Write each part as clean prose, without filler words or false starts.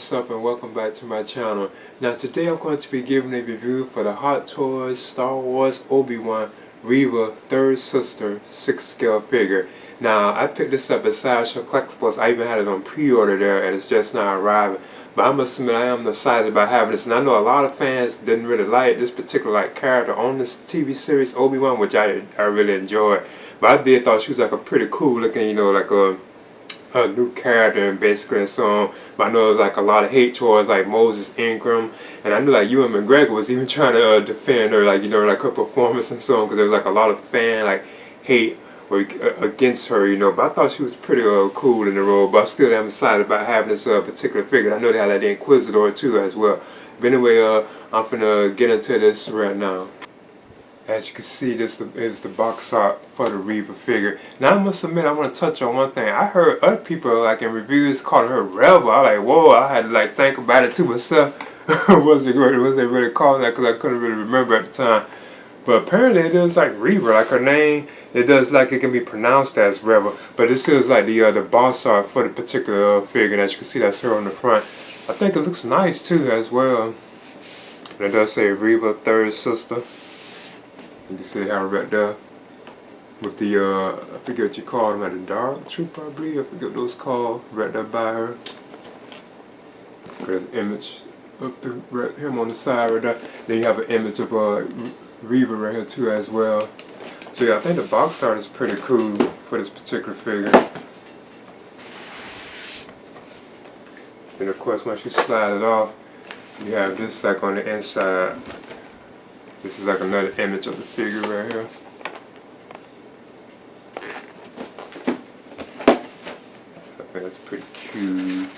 what's up and welcome back to my channel. Now today I'm going to be giving a review for the Hot Toys Star Wars Obi-Wan Reva third sister 6 scale figure. Now I picked this up at Sideshow Collectibles. I even had it on pre-order there and it's just now arriving. But I must admit I am excited about having this, and I know a lot of fans didn't really like this particular character on this TV series Obi-Wan, which I really enjoyed. But I did thought she was like a pretty cool looking, you know, like a new character and basically and so on. But I know there was like a lot of hate towards like Moses Ingram, and I knew like Ewan McGregor was even trying to defend her, like, you know, like her performance and so on, because there was like a lot of fan like hate or against her, you know. But I thought she was pretty cool in the role. But I still am excited about having this particular figure. I know they had like the Inquisitor too as well. But anyway, I'm finna get into this right now. As you can see, this is the box art for the Reva figure. Now I must admit, I want to touch on one thing. I heard other people like in reviews calling her Reva. I was like, whoa, I had to like think about it to myself. was they really calling that? Because I couldn't really remember at the time. But apparently it is like Reva, like her name. It does like it can be pronounced as Reva. But this is like the box art for the particular figure. And as you can see, that's her on the front. I think it looks nice too as well. And it does say Reva third sister. You can see how right there with the, I forget what you call them, at the Dark Trooper, I believe. I forget what those called, right there by her. There's an image of him on the side right there. Then you have an image of Reva right here too as well. So yeah, I think the box art is pretty cool for this particular figure. And of course, once you slide it off, you have this like on the inside. This is like another image of the figure right here. I think that's pretty cute.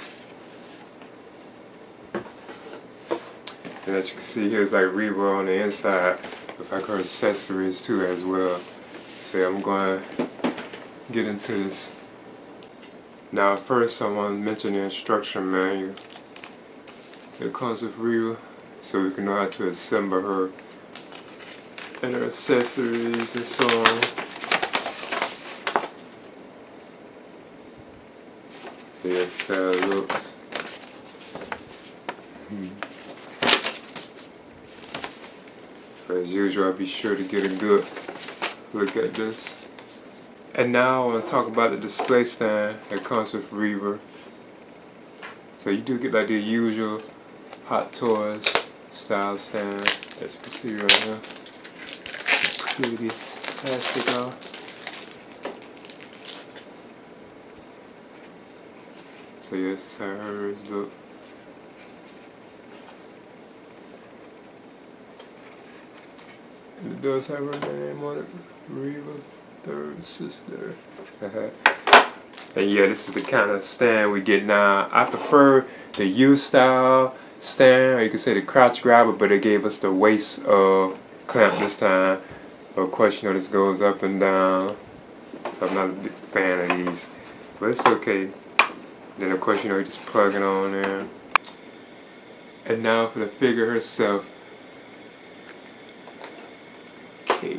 And as you can see, here's like Reva on the inside with like her accessories too as well. So I'm going to get into this. Now first I want to mention the instruction manual. It comes with Reva, so we can know how to assemble her and her accessories and so on. So yeah, that's how it looks. So as usual, I'll be sure to get a good look at this. And now I want to talk about the display stand that comes with Reva. So you do get like the usual Hot Toys style stand, as you can see right here. Clear this plastic off. So yeah, this is how hers look. And it does have her name on it, Reva third sister. And yeah, this is the kind of stand we get now. I prefer the U-style stand, or you can say the crouch grabber, but they gave us the waist clamp this time. Of course, you know, this goes up and down, so I'm not a big fan of these, but it's okay. Then of course, you know, you just plug it on there. And now for the figure herself. Okay,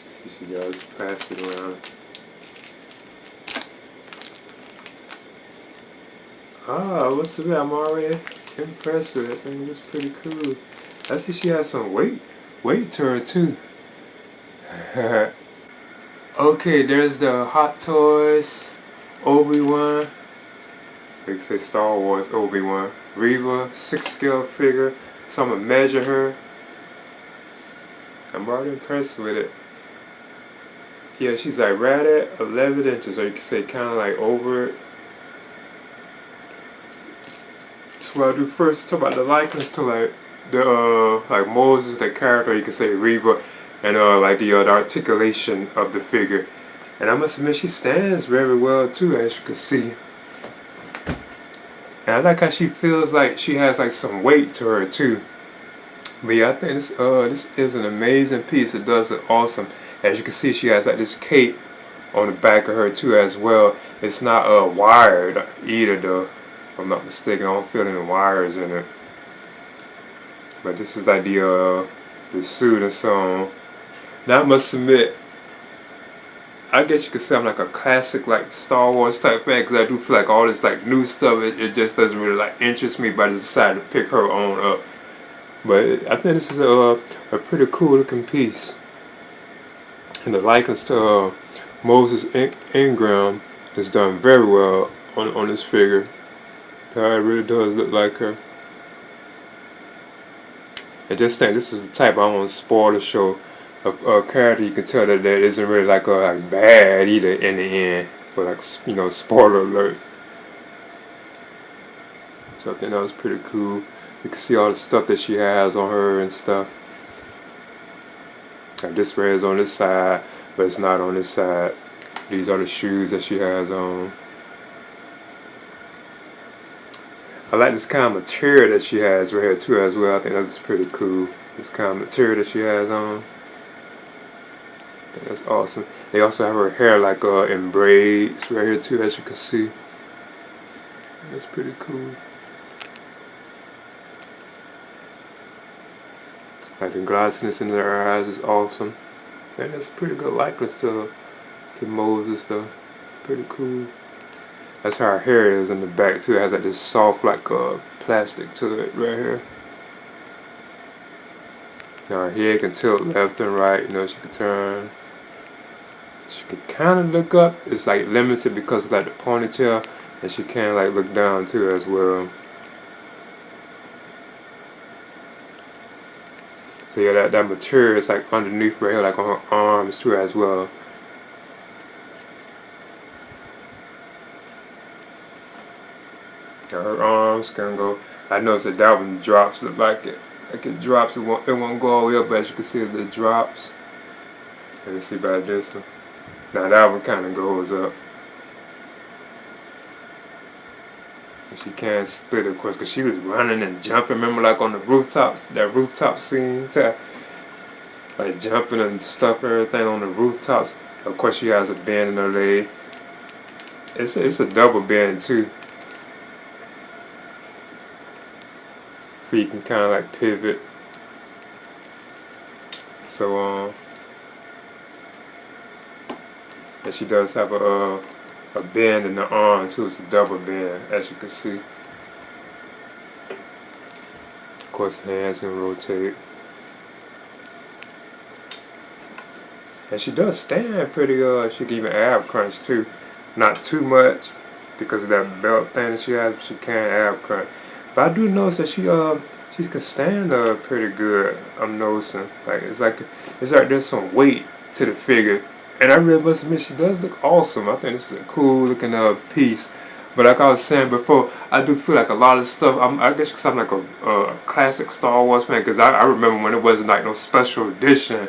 see, she got this plastic around it. Ah, what's the I'm already impressed with it. I think it's pretty cool. I see she has some weight to her too. Okay, there's the Hot Toys Obi-Wan. Like I say, Star Wars Obi-Wan Reva 6 scale figure. So I'm gonna measure her. I'm already impressed with it. Yeah, she's like right at 11 inches, or you can say kind of like over it. So what I do first, talk about the likeness to like the like Moses, the character, you can say Reva, and like the articulation of the figure. And I must admit, she stands very well too, as you can see. And I like how she feels like she has like some weight to her too. But yeah, I think this is an amazing piece. It does it awesome. As you can see, she has like this cape on the back of her too as well. It's not wired either though. If I'm not mistaken, I don't feel any wires in it. But this is like the suit and so on. Now I must admit, I guess you could say I'm like a classic like Star Wars type fan, because I do feel like all this like new stuff, it just doesn't really like interest me, but I just decided to pick her on up. But I think this is a pretty cool looking piece. And the likeness to Moses Ingram is done very well on this figure. It really does look like her. And just think, this is the type I don't want to spoil the show. A character you can tell that isn't really like bad either in the end, for like, you know, spoiler alert. So I think that was pretty cool. You can see all the stuff that she has on her and stuff. Like this red is on this side, but it's not on this side. These are the shoes that she has on. I like this kind of material that she has right here too as well. I think that's pretty cool. This kind of material that she has on. I think that's awesome. They also have her hair like in braids right here too, as you can see. That's pretty cool. Like the glossiness in their eyes is awesome. And that's a pretty good likeness to Moses though. It's pretty cool. That's how her hair is in the back too. It has like this soft like plastic to it right here. Now her head can tilt left and right, you know, she can turn. She can kind of look up. It's like limited because of like the ponytail, and she can like look down too as well. So yeah, that material is like underneath right here, like on her arms too as well. Now her arms can go. I noticed that one drops, look like it drops. It won't go all the way up, but as you can see, it drops. Let me see about this one. Now that one kind of goes up. And she can't split it, of course, because she was running and jumping. Remember, like on the rooftops, that rooftop scene, like jumping and stuff, everything on the rooftops. Of course, she has a bend in her leg. It's a double bend too. So you can kind of like pivot. So and she does have a bend in the arm too. It's a double bend, as you can see. Of course, the hands can rotate. And she does stand pretty she can even ab crunch too. Not too much because of that belt thing that she has, but she can ab crunch. But I do notice that she can stand pretty good. I'm noticing. It's like there's some weight to the figure. And I really must admit, she does look awesome. I think this is a cool looking piece. But like I was saying before, I do feel like a lot of stuff, I guess because I'm like a classic Star Wars fan, because I remember when it wasn't like no special edition.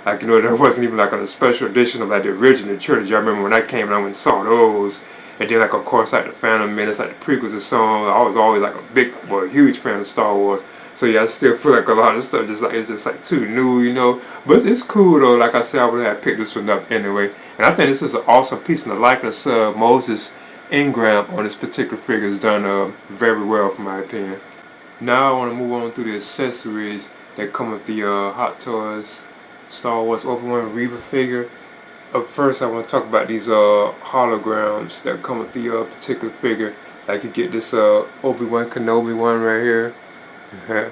Like, you know, there wasn't even like a special edition of like the original trilogy. I remember when I came and I went and saw those. And then like, of course, like the Phantom Menace, like the prequels and so on. I was always like a huge fan of Star Wars. So yeah, I still feel like a lot of stuff it's just like too new, you know. But it's cool though. Like I said, I would have picked this one up anyway. And I think this is an awesome piece, and the likeness of Moses Ingram on this particular figure is done very well, for my opinion. Now I want to move on through the accessories that come with the Hot Toys Star Wars Obi-Wan Reva figure. Up first, I want to talk about these holograms that come with the particular figure. Like you get this Obi-Wan Kenobi one right here. I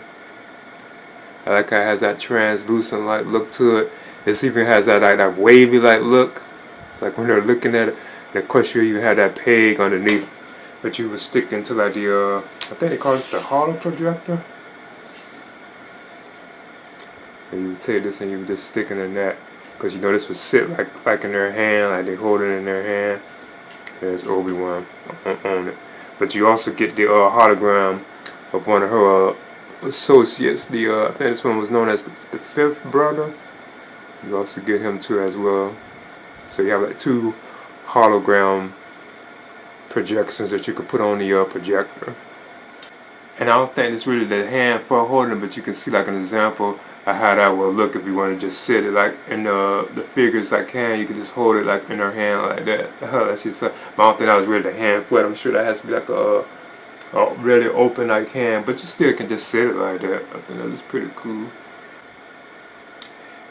like how it has that translucent like look to it. It even has that wavy like look, like when they're looking at it. And of course, you even have that peg underneath, but you would stick into like the I think they call this the holo projector. And you would take this and you would just stick it in that, because you know this would sit like in their hand, like they hold it in their hand. There's Obi-Wan on it. But you also get the hologram of one of her associates. I think this one was known as the fifth brother. You also get him too as well. So you have like two hologram projections that you could put on the projector. And I don't think it's really the hand for holding it, but you can see like an example of how that will look if you want to just sit it like in the figures like hand. You can just hold it like in her hand like that. That's just, but I don't think that was really the hand for it. I'm sure that has to be like a really open like hand, but you still can just sit it like that. I think that is pretty cool.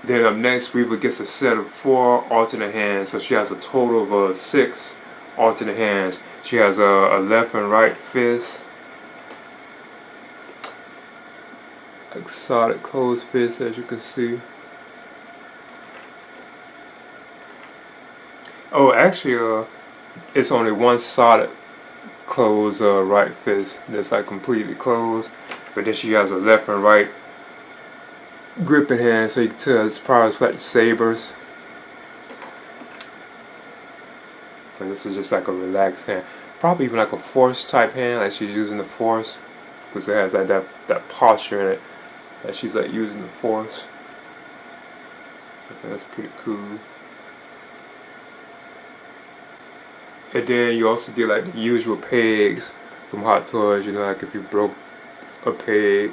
Then up next, Reva gets a set of 4 alternate hands, so she has a total of 6 alternate hands. She has a left and right fist, like solid closed fist, as you can see. Oh, actually, it's only one solid closed right fist that's like completely closed, but then she has a left and right gripping hand, so you can tell it's probably like the sabers. And this is just like a relaxed hand, probably even like a force type hand, like she's using the force, because it has like that posture in it, that she's like using the force. I think that's pretty cool. And then you also get like the usual pegs from Hot Toys, you know, like if you broke a peg.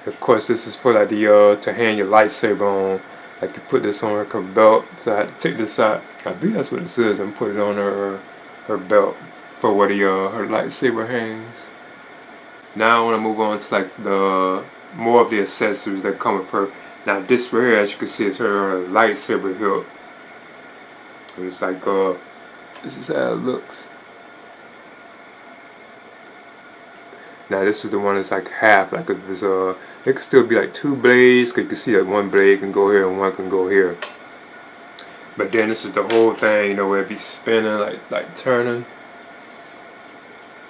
Of course, this is for like the to hang your lightsaber on. Like you put this on her belt. So I had to take this out. I think that's what this is, and put it on her belt for where her lightsaber hangs. Now I want to move on to like the more of the accessories that come with her. Now this right here, as you can see, is her lightsaber hilt. So it's like this is how it looks. Now this is the one that's like half, like if it's it could still be like 2 blades, cause you can see that one blade can go here and one can go here. But then this is the whole thing, you know, where it be spinning, like turning.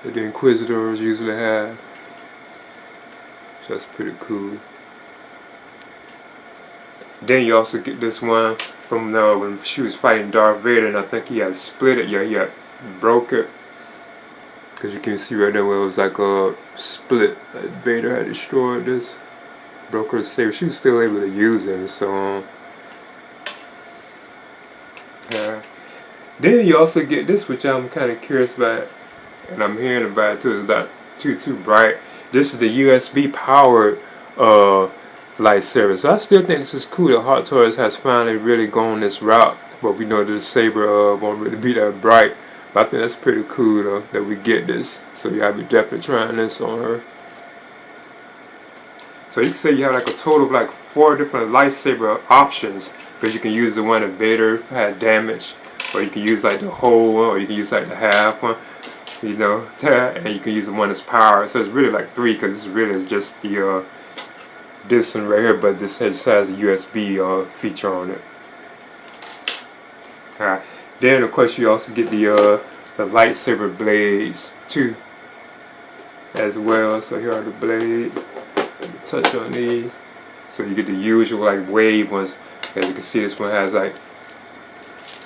That the Inquisitors usually have. So that's pretty cool. Then you also get this one from when she was fighting Darth Vader, and I think he had split it. Yeah, he had broke it. Because you can see right there where it was like a split. Like Vader had destroyed this. Broke her saber. She was still able to use it and so on. Then you also get this, which I'm kind of curious about. And I'm hearing about it too. It's not too bright. This is the USB powered lightsaber. So I still think this is cool. The Hot Toys has finally really gone this route. But we know that the saber won't really be that bright. But I think that's pretty cool though, that we get this. So yeah, I'll be definitely trying this on her. So you can say you have like a total of like 4 different lightsaber options. Because you can use the one that Vader had damaged. Or you can use like the whole one. Or you can use like the half one. You know, and you can use the one that's powered. So it's really like 3, because this really is just the this one right here, but this has a USB feature on it. Alright. Then of course you also get the lightsaber blades too, as well. So here are the blades. Let me touch on these. So you get the usual like wave ones. As you can see, this one has like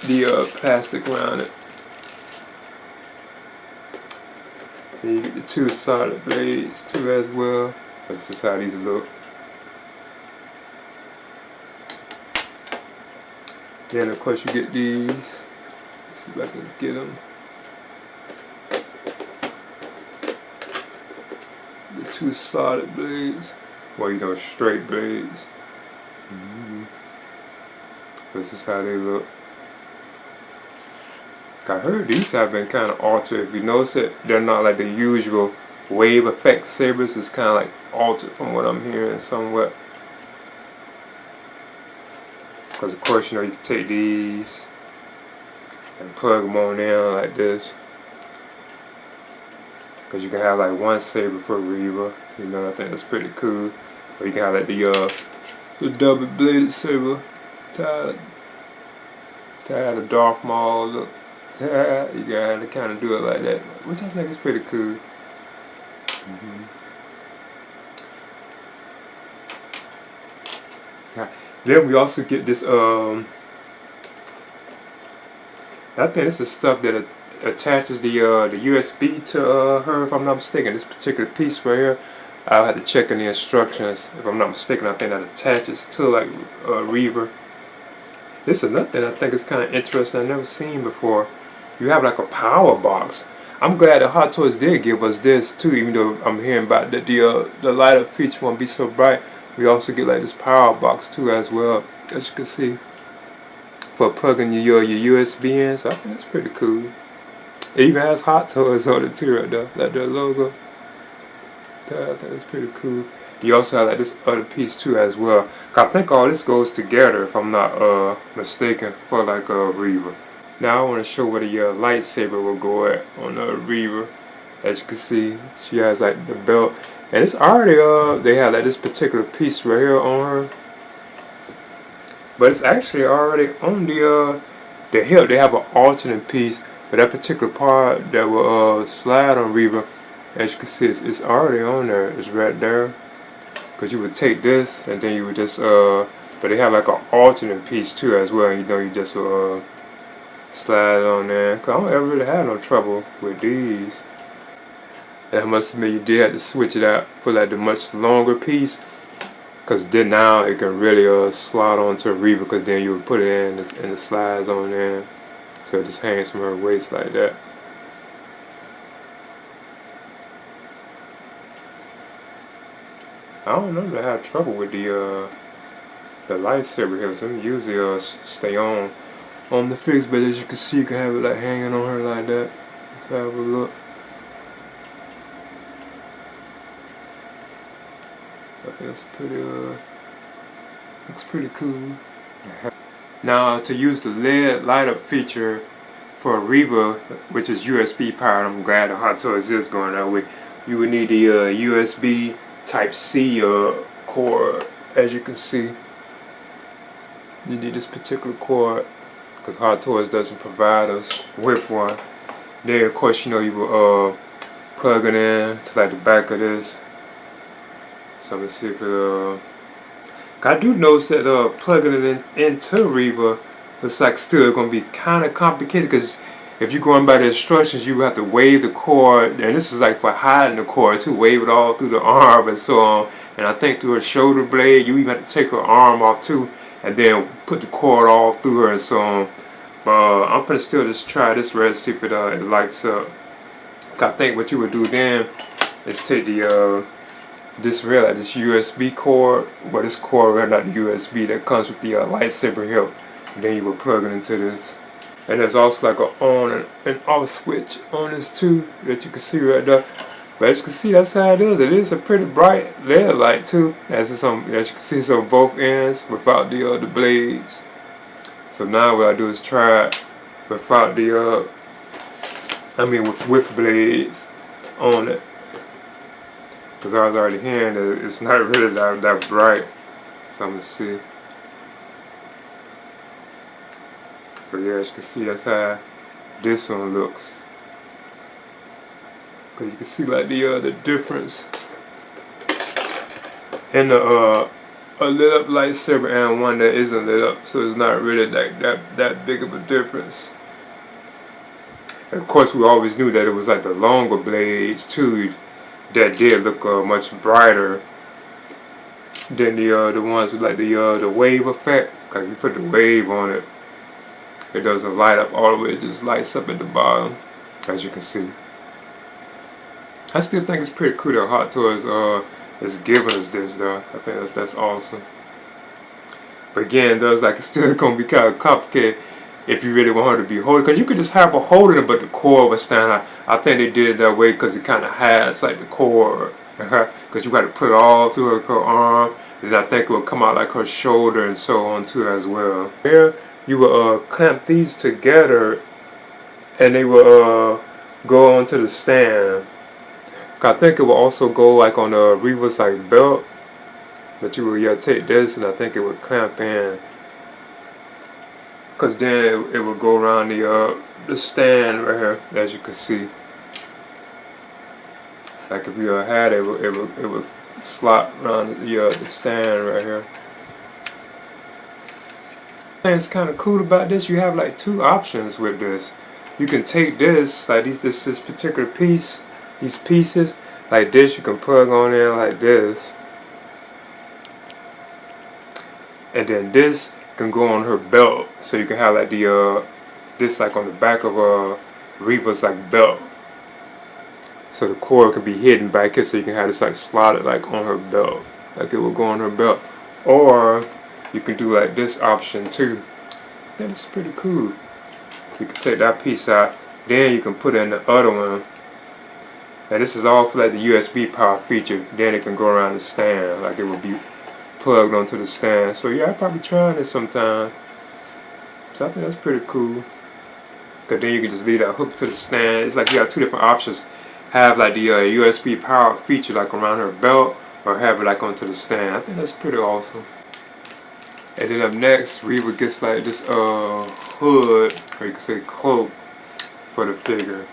the plastic around it. Then you get the 2 solid blades too as well. This is how these look. Then of course you get these. Let's see if I can get them. The 2 solid blades. Well, you know, straight blades. This is how they look. I heard these have been kind of altered. If you notice it, they're not like the usual wave effect sabers. It's kind of like altered from what I'm hearing somewhat. Because of course, you know, you can take these and plug them on in like this. Because you can have like one saber for Reva. You know, I think that's pretty cool. Or you can have like the double bladed saber tied to Darth Maul look. You gotta kind of do it like that, which I think is pretty cool. Then we also get this I think this is stuff that attaches the USB to her, if I'm not mistaken. This particular piece right here, I'll have to check in the instructions. If I'm not mistaken, I think that attaches to like Reva. This is another thing I think is kind of interesting. I've never seen before. You have like a power box. I'm glad that Hot Toys did give us this too, even though I'm hearing about that the light up feature won't be so bright. We also get like this power box too as well, as you can see, for plugging your USB in. So I think that's pretty cool. It even has Hot Toys on it too right there, like their logo. that. I think that's pretty cool. You also have like this other piece too as well. I think all this goes together, if I'm not mistaken, for like a Reva. Now I want to show where the lightsaber will go at on the Reva. As you can see, she has like the belt, and it's already they have like this particular piece right here on her, but it's actually already on the hip. They have an alternate piece, but that particular part that will slide on Reva, as you can see, it's already on there. It's right there. Because you would take this and then you would just but they have like an alternate piece too as well. You know, you just slide it on there. Cause I don't ever really have no trouble with these. And I must admit, you did have to switch it out for like the much longer piece. Cause then now it can really slide onto a Reva. Cause then you would put it in and the slides on there. So it just hangs from her waist like that. I don't know that I have trouble with the lightsaber here. Some usually stay on the fix, but as you can see, you can have it like hanging on her like that. Let's have a look. So I think it's pretty looks pretty cool. Now to use the LED light up feature for Reva, which is USB powered, I'm glad the Hot Toys is going that way. You would need the USB Type C cord. As you can see, you need this particular cord because Hot Toys doesn't provide us with one. Then of course, you know, you will plug it in to like the back of this. So let's see if it I do notice that plugging it into Reva looks like still gonna be kind of complicated, because if you're going by the instructions, you have to wave the cord, and this is like for hiding the cord too, wave it all through the arm and so on. And I think through her shoulder blade, you even have to take her arm off too, and then put the cord all through her and so on. But I'm gonna still just try this red, see if it lights up. I think what you would do then is take the this USB cord, well, this cord, not the USB that comes with the lightsaber hilt, and then you would plug it into this. And there's also like an on and off switch on this too that you can see right there. But as you can see, that's how it is. It is a pretty bright LED light too, as you can see, it's on both ends without the blades. So now what I do is try it without the with blades on it. Because I was already hearing that it's not really that bright. So I'm going to see. So yeah, as you can see, that's how this one looks. Because you can see like the difference in the a lit up lightsaber and one that isn't lit up. So it's not really like that big of a difference. And of course, we always knew that it was like the longer blades too that did look much brighter than the ones with like the wave effect. Cause you put the wave on it, it doesn't light up all the way. It just lights up at the bottom, as you can see. I still think it's pretty cool that Hot Toys is giving us this though. I think that's awesome. But again, though, it's like it's still gonna be kind of complicated if you really want her to be holding, because you could just have her holding it, but the cord would stand out. I think they did it that way because it kind of has like the cord, because you got to put it all through her arm, and I think it will come out like her shoulder and so on too as well. Here you will clamp these together, and they will go onto the stand. I think it will also go like on the Reva's like belt, but you will take this, and I think it would clamp in. Because then it will go around the stand right here, as you can see. Like if you had it, it would slot around the stand right here. And it's kind of cool about this. You have like two options with this. You can take this, like this particular piece, these pieces, like this. You can plug on in like this, and then this can go on her belt, so you can have like this like on the back of Reva's like belt, so the cord can be hidden back here, so you can have this like slotted like on her belt, like it will go on her belt. Or you can do like this option too. That is pretty cool. You can take that piece out, then you can put in the other one, And this is all for like the USB power feature. Then it can go around the stand, like it would be plugged onto the stand. So yeah, I'll probably try this sometime. So I think that's pretty cool. Cause then you can just leave that hook to the stand. It's like you have two different options. Have like the USB power feature like around her belt, or have it like onto the stand. I think that's pretty awesome. And then up next, Reva gets like this hood, or you can say cloak, for the figure.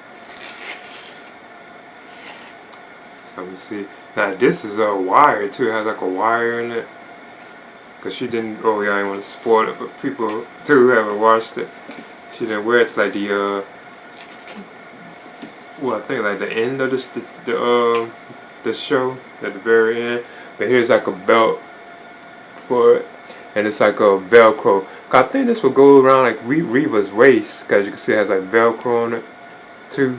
So let me see. Now this is a wire too. It has like a wire in it. Cause she didn't. Oh yeah, I didn't want to spoil it for people too who haven't watched it. She didn't wear it to like the well, I think like the end of the show at the very end. But here's like a belt for it, and it's like a Velcro. I think this will go around like Reva's waist, cause you can see it has like Velcro on it too.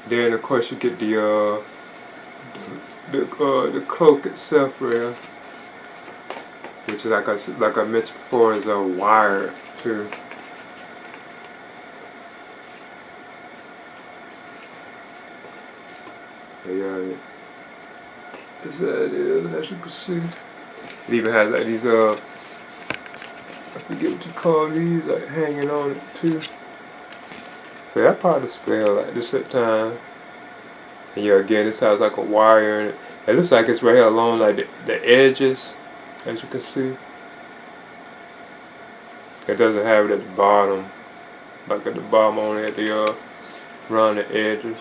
Then of course you get the cloak itself, right? Which is like I mentioned before, is a wire too. Yeah, this is as you can see. It even has like these I forget what you call these, like hanging on it too. So that part display like this at time. And yeah, again, this has like a wire in it. It looks like it's right here along like the edges, as you can see. It doesn't have it at the bottom, like at the bottom only at the around the edges.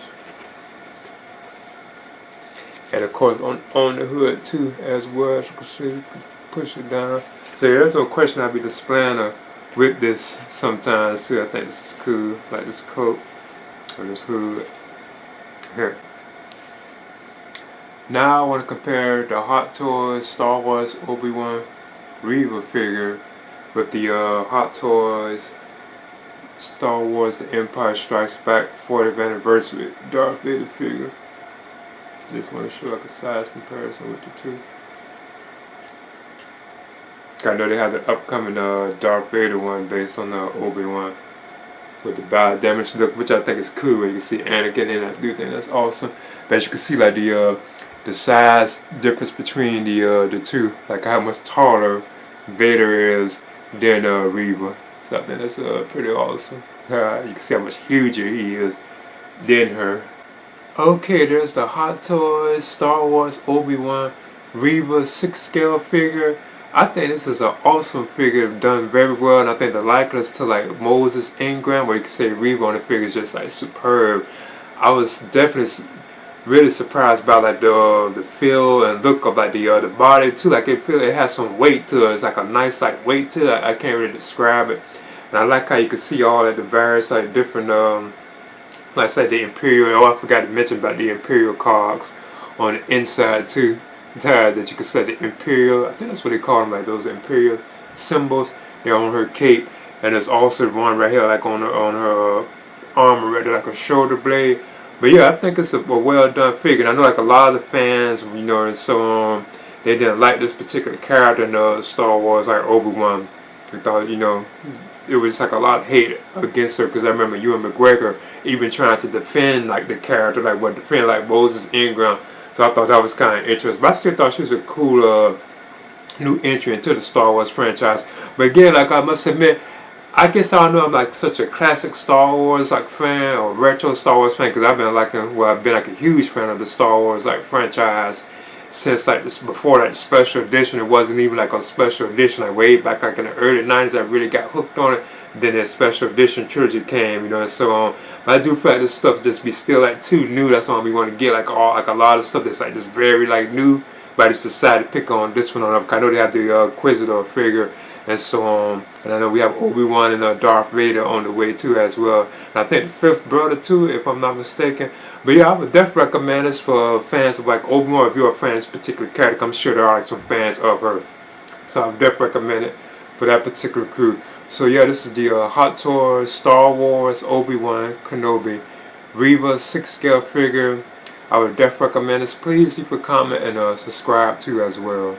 And of course on the hood too as well, as you can see, you can push it down. So yeah, there's no question I'll be displaying with this sometimes too. I think this is cool, like this coat or this hood here. Now I want to compare the Hot Toys Star Wars Obi-Wan Reva figure with the Hot Toys Star Wars The Empire Strikes Back 40th Anniversary Darth Vader figure. Just want to show like a size comparison with the two. I know they have the upcoming Darth Vader one based on the Obi-Wan with the biodamage look, which I think is cool. You can see Anakin in it. I do think that's awesome. But as you can see, like the size difference between the two, like how much taller Vader is than Reva. So I think that's pretty awesome. You can see how much huger he is than her. Okay, there's the Hot Toys Star Wars Obi-Wan Reva 6 scale figure. I think this is an awesome figure, done very well, and I think the likeness to like Moses Ingram, where you can say Reva on the figure, is just like superb. I was definitely really surprised by like the feel and look of like the body too. Like it has some weight to it. It's like a nice like weight to it. I can't really describe it. And I like how you can see all of the various like different like I said, the Imperial. Oh, I forgot to mention about the Imperial cogs on the inside too. That you can say the Imperial. I think that's what they call them, like those Imperial symbols. They're on her cape, and there's also one right here, like on her armor, right there, like a shoulder blade. But yeah, I think it's a well done figure. And I know like a lot of the fans, you know, and so on, they didn't like this particular character in Star Wars, like Obi-Wan. They thought, you know, it was like a lot of hate against her, because I remember Ewan McGregor even trying to defend like the character, like what defend like Moses Ingram. So I thought that was kind of interesting. But I still thought she was a cool new entry into the Star Wars franchise. But again, like I must admit, I guess I don't know, I'm like such a classic Star Wars like fan or retro Star Wars fan, because I've been like a huge fan of the Star Wars like franchise since like this, before like the special edition. It wasn't even like a special edition, like way back like in the early 90s. I really got hooked on it. Then the special edition trilogy came, you know, and so on. But I do feel like this stuff just be still like too new. That's why we want to get like a lot of stuff that's like just very like new. But I just decided to pick on this one on. I know they have the Inquisitor figure and so on, and I know we have Obi-Wan and Darth Vader on the way too as well. And I think the fifth brother too, if I'm not mistaken. But yeah, I would definitely recommend this for fans of like Obi-Wan. If you're a fan of this particular character, I'm sure there are like some fans of her. So I would definitely recommend it for that particular crew. So yeah, this is the Hot Toys Star Wars Obi-Wan Kenobi Reva 6 scale figure. I would definitely recommend this. Please leave a comment and subscribe too as well.